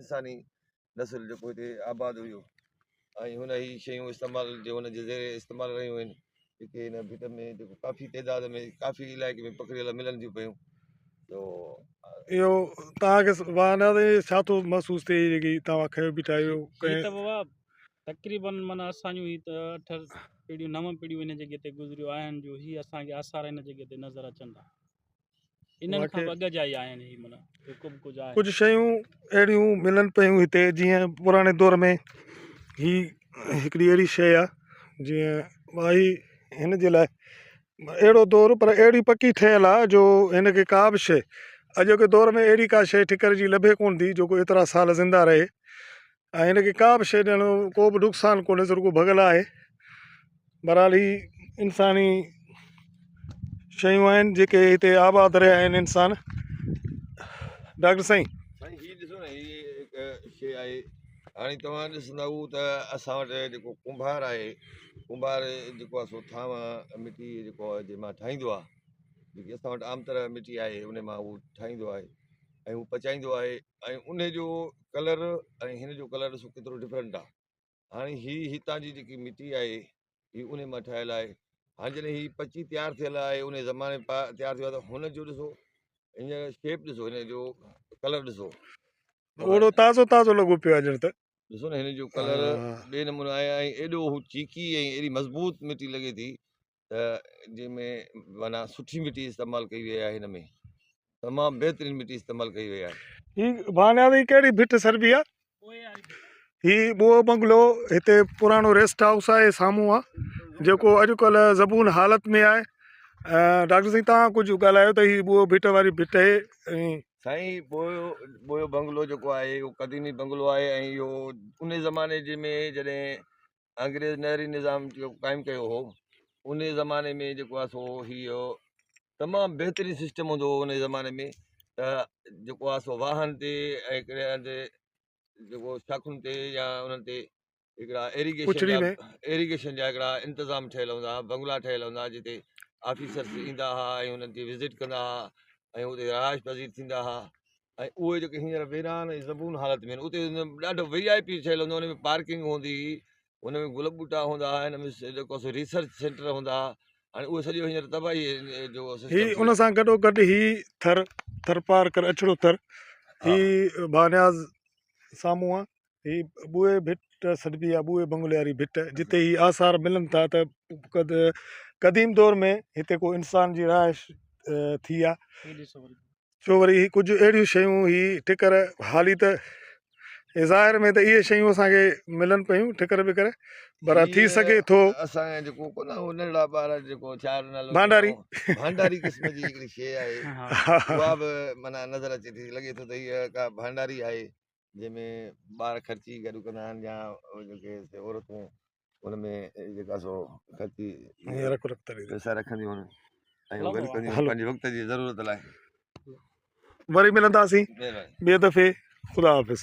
इंसानी नस्ल जेको हिते आबाद हुयो ऐं हुन ई शयूं इस्तेमालु जो हुन जे ज़रिए इस्तेमालु रहियूं आहिनि जेके हिन भिट में जेको काफ़ी तइदाद में काफ़ी इलाइक़े में पकड़ियल मिलनि थियूं पियूं। तो इहो तव्हांखे वाहन ते छा थो महसूसु थिए जेकी तव्हां खयो बीठा आहियो ही त बाबा तक़रीबन माना असांजूं ही त 8 पीढ़ियूं 9 पीढ़ियूं हिन जॻह ते गुज़रियूं आहिनि जो ही असांखे आसार हिन जॻह ते नज़र अचनि था। इन्हनि खां बि अॻु जा ई आहिनि ही माना जेको बि कुझु आहे। कुझु शयूं अहिड़ियूं मिलनि पियूं हिते जीअं पुराणे दौर में ही हिकिड़ी अहिड़ी शइ आहे जीअं भाई हिन जे लाइ अहिड़ो दौरु पर अहिड़ी पकी ठहियलु आहे जो हिनखे का बि शइ अॼोके दौर में अहिड़ी का शइ ठिकर जी लभे कोन थी जेको एतिरा साल ज़िंदा रहे ऐं हिनखे का बि शइ ॾियणो को बि नुक़सानु कोन्हे रुॻो भॻल आहे। बहरहाल ही इंसानी शयूं आहिनि जेके हिते आबाद रहिया आहिनि इंसान। डॉक्टर साईं साईं हीअ ॾिसो न हीअ हिकु शइ आहे हाणे तव्हां ॾिसंदव त असां वटि जेको कुंभार आहे कुंभार जेको आहे सो थांव मिटी जेको आहे जंहिंमां ठाहींदो आहे जेकी असां वटि आम तरह मिटी आहे उन मां उहो ठाहींदो आहे ऐं उहो पचाईंदो आहे ऐं उन जो कलर ऐं हिन जो कलर ॾिसो केतिरो डिफरेंट आहे। हाणे हीअ हितां जी जेकी मिटी आहे हीअ उन मां ठहियलु आहे। हाणे जॾहिं हीअ पची तयारु थियल आहे उन ज़माने तयारु थियो आहे त हुन जो ॾिसो हींअर शेप ॾिसो हिन जो कलर ॾिसो ओड़ो ताज़ो ताज़ो लॻो पियो आहे ॼण त ॾिसो न हिन जो कलर ॿिए नमूने आहे ऐं एॾो हू चीकी ऐं एॾी मज़बूत मिटी लॻे थी त जंहिंमें माना सुठी मिटी इस्तेमालु कई वई आहे हिन में तमामु बहितरीनु मिटी इस्तेमालु कई वई आहे। ही भानियादी कहिड़ी भिट सरबी आहे? ही ॿुओ बंगलो हिते पुराणो रेस्ट हाउस आहे साम्हूं आहे जेको अॼुकल्ह ज़बून हालत में आहे। डॉक्टर साईं तव्हां कुझु ॻाल्हायो त ही ॿुओ भिट वारी भिट आहे साईं ॿुओ बंगलो जेको आहे इहो क़दीमी बंगलो आहे ऐं इहो उन ज़माने जे में जॾहिं अंग्रेज़ नहरी निज़ाम जो क़ाइमु कयो हो उन ज़माने में जेको आहे सो इहो तमामु बहितरीनु सिस्टम हूंदो हुओ उन ज़माने में त जेको आहे सो वाहन ते ऐं हिकिड़े हंधि जेको शाखुनि ते या उन्हनि ते हिकिड़ा एरीगेशन जा हिकिड़ा इंतिज़ाम ठहियल हूंदा हुआ बंगला ठहियल हूंदा हुआ जिते ऑफिसर्स ईंदा हुआ ऐं हुननि खे विज़िट कंदा हुआ ऐं उते रहाइश पज़ीर थींदा हुआ ऐं उहे जेके हींअर वेरान ऐं ज़बून हालत में आहिनि उते ॾाढो VIP ठहियल हूंदो हुन में पार्किंग हूंदी हुई हुन में गुल ॿूटा हूंदा हुआ हिन में जेको रिसर्च सेंटर हूंदा हुआ। हाणे उहो सॼो हींअर तबाही जो ही उन सां गॾोगॾु ही थर पार कर अचिड़ो थर ही भानियाज़ साम्हूं आहे ही ॿुए भिट सॾिबी आहे ॿुए बंगले वारी भिट जिते ही आसार मिलनि था त क़दीम दौर में हिते को इंसान जी रहाइश थी आहे। छो वरी कुझु अहिड़ियूं शयूं ही ठिकर हाली त ज़ाहिर में त इहे शयूं असांखे मिलनि पियूं ठिकर विकर पर थी सघे थो असांजे जेको कोन नंढड़ा ॿार जेको छा नालो भांडारी क़िस्म जी हिकिड़ी शइ आहे उहा बि माना नज़र अचे थी लॻे थो त हीअ का भांडारी आहे जंहिंमें ॿार ख़र्ची गॾु कंदा आहिनि या जेके औरतूं हुन में जेका सो ख़र्ची पैसा रखंदियूं आहिनि ऐं उहे गॾु कंदियूं आहिनि पंहिंजे वक़्त जी ज़रूरत लाइ। वरी मिलंदासीं ॿिए दफ़े। ख़ुदा हाफ़िज़।